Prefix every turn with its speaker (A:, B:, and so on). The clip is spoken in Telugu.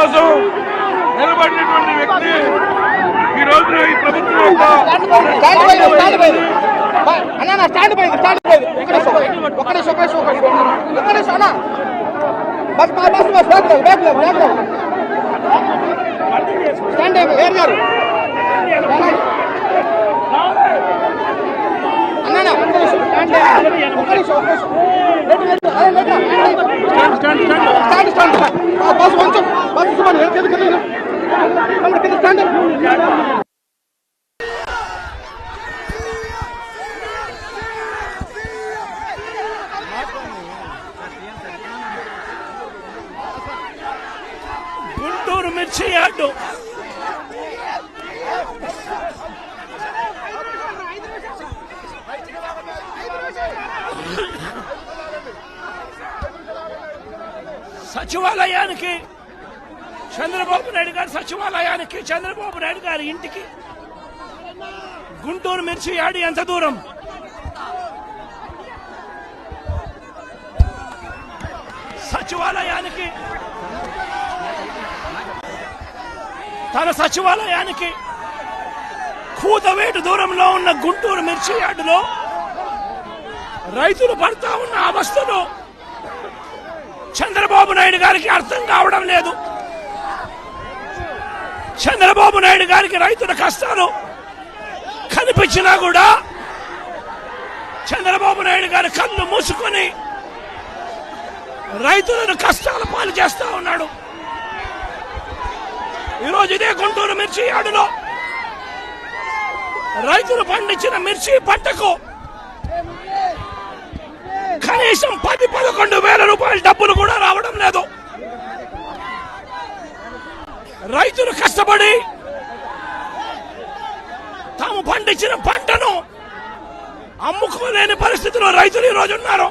A: కోసం నిలబడినటువంటి వ్యక్తి ఈ రోజున ఈ ప్రభుత్వం
B: గుంటూరు మిర్చి యార్డు సచివాలయానికి చంద్రబాబు నాయుడు గారి సచివాలయానికి చంద్రబాబు నాయుడు గారి ఇంటికి గుంటూరు మిర్చి యార్డు ఎంత దూరం? సచివాలయానికి తన సచివాలయానికి కూతవేటు దూరంలో ఉన్న గుంటూరు మిర్చి యార్డులో రైతులు పడతా ఉన్న అవస్థలు చంద్రబాబు నాయుడు గారికి అర్థం కావడం లేదు. చంద్రబాబు నాయుడు గారికి రైతుల కష్టాలు కనిపించినా కూడా చంద్రబాబు నాయుడు గారి కళ్ళు మూసుకొని రైతులను కష్టాల పాలు చేస్తా ఉన్నాడు. ఈరోజు ఇదే గుంటూరు మిర్చి యార్డులో రైతులు పండించిన మిర్చి పంటకు కనీసం 10-11 వేల రూపాయల డబ్బులు కూడా రావడం లేదు. రైతులు కష్టపడి తాము పండించిన పంటను అమ్ముకోలేని పరిస్థితిలో రైతులు ఈరోజు ఉన్నారు.